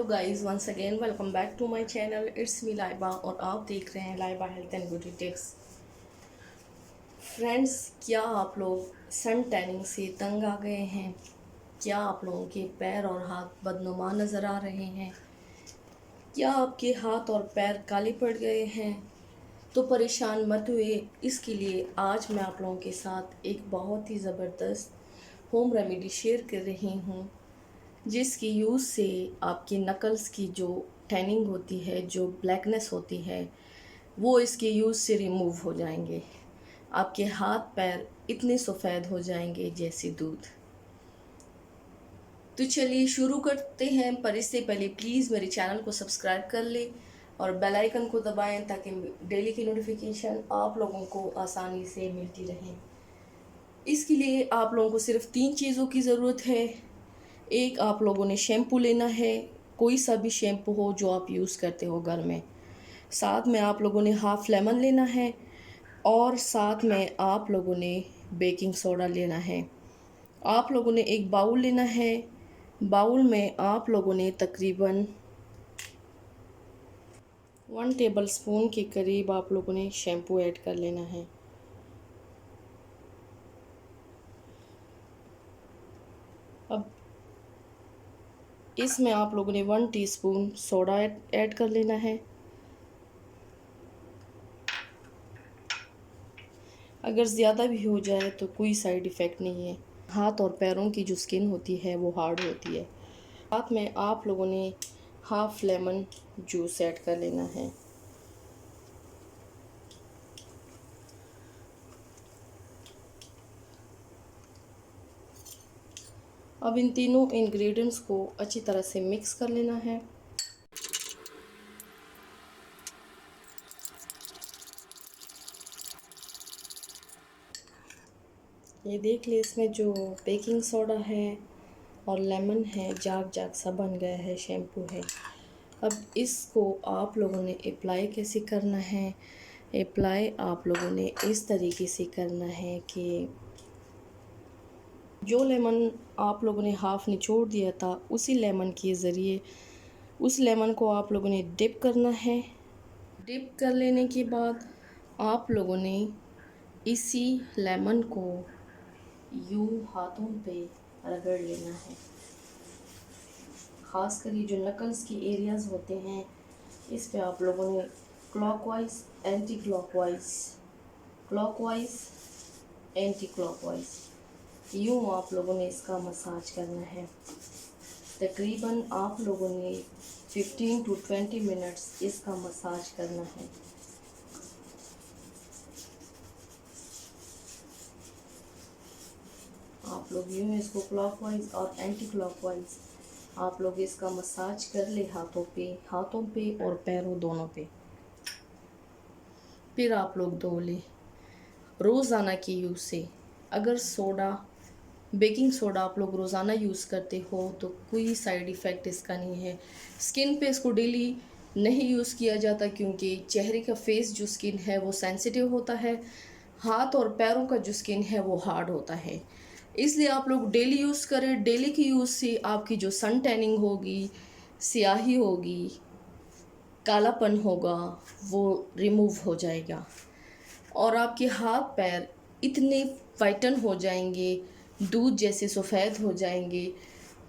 Guys, once again welcome back to my channel. It's me Laiba और आप देख रहे हैं Laiba health and beauty tips. Friends, क्या आप लोग सन टैनिंग से तंग आ गए हैं? क्या आप लोगों के पैर और हाथ बदनुमा नज़र आ रहे हैं? क्या आपके हाथ और पैर काले पड़ गए हैं? तो परेशान मत हुए। इसके लिए आज मैं आप लोगों के साथ एक बहुत ही ज़बरदस्त होम रेमेडी शेयर कर रही हूँ, जिसकी यूज़ से आपकी नकल्स की जो टैनिंग होती है, जो ब्लैकनेस होती है, वो इसके यूज़ से रिमूव हो जाएंगे। आपके हाथ पैर इतने सफ़ेद हो जाएंगे जैसे दूध। तो चलिए शुरू करते हैं, पर इससे पहले प्लीज़ मेरे चैनल को सब्सक्राइब कर ले और बेल आइकन को दबाएं ताकि डेली की नोटिफिकेशन आप लोगों को आसानी से मिलती रहे। इसके लिए आप लोगों को सिर्फ 3 चीज़ों की ज़रूरत है। एक, आप लोगों ने शैम्पू लेना है, कोई सा भी शैम्पू हो जो आप यूज़ करते हो घर में। साथ में आप लोगों ने हाफ़ लेमन लेना है और साथ में आप लोगों ने बेकिंग सोडा लेना है। आप लोगों ने एक बाउल लेना है। बाउल में आप लोगों ने तकरीबन 1 टेबलस्पून के करीब आप लोगों ने शैम्पू ऐड कर लेना है। अब इसमें आप लोगों ने 1 टीस्पून सोडा ऐड कर लेना है। अगर ज़्यादा भी हो जाए तो कोई साइड इफ़ेक्ट नहीं है। हाथ और पैरों की जो स्किन होती है वो हार्ड होती है। साथ में आप लोगों ने हाफ़ लेमन जूस ऐड कर लेना है। अब इन तीनों इंग्रेडिएंट्स को अच्छी तरह से मिक्स कर लेना है। ये देख ले, इसमें जो बेकिंग सोडा है और लेमन है, जाग जाग सा बन गया है, शैम्पू है। अब इसको आप लोगों ने अप्लाई कैसे करना है? अप्लाई आप लोगों ने इस तरीके से करना है कि जो लेमन आप लोगों ने हाफ़ निचोड़ दिया था, उसी लेमन के ज़रिए उस लेमन को आप लोगों ने डिप करना है। डिप कर लेने के बाद आप लोगों ने इसी लेमन को यूं हाथों पे रगड़ लेना है। ख़ास कर ये जो नकल्स की एरियाज़ होते हैं, इस पे आप लोगों ने clockwise, anti clockwise, clockwise, anti clockwise, यूँ आप लोगों ने इसका मसाज करना है। तकरीबन आप लोगों ने 15 to 20 मिनट्स इसका मसाज करना है। आप लोग यूँ इसको क्लॉकवाइज और एंटी क्लॉकवाइज आप लोग इसका मसाज कर ले हाथों पे और पैरों दोनों पे। फिर आप लोग धो ले। रोज़ाना की यूज़ से अगर बेकिंग सोडा आप लोग रोज़ाना यूज़ करते हो तो कोई साइड इफ़ेक्ट इसका नहीं है। स्किन पे इसको डेली नहीं यूज़ किया जाता, क्योंकि चेहरे का फेस जो स्किन है वो सेंसिटिव होता है, हाथ और पैरों का जो स्किन है वो हार्ड होता है। इसलिए आप लोग डेली यूज़ करें। डेली की यूज़ से आपकी जो सन टैनिंग होगी, स्याही होगी, कालापन होगा, वो रिमूव हो जाएगा और आपके हाथ पैर इतने वाइटन हो जाएंगे, दूध जैसे सफ़ेद हो जाएंगे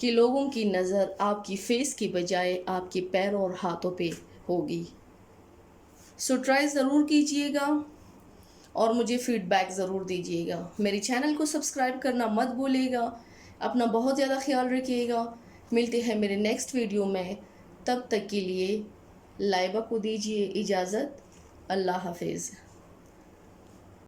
कि लोगों की नज़र आपकी फेस की बजाय आपके पैर और हाथों पे होगी। सो ट्राई ज़रूर कीजिएगा और मुझे फ़ीडबैक ज़रूर दीजिएगा। मेरे चैनल को सब्सक्राइब करना मत भूलिएगा। अपना बहुत ज़्यादा ख्याल रखिएगा। मिलते हैं मेरे नेक्स्ट वीडियो में। तब तक के लिए लाइबा को दीजिए इजाज़त। अल्लाह हाफिज़।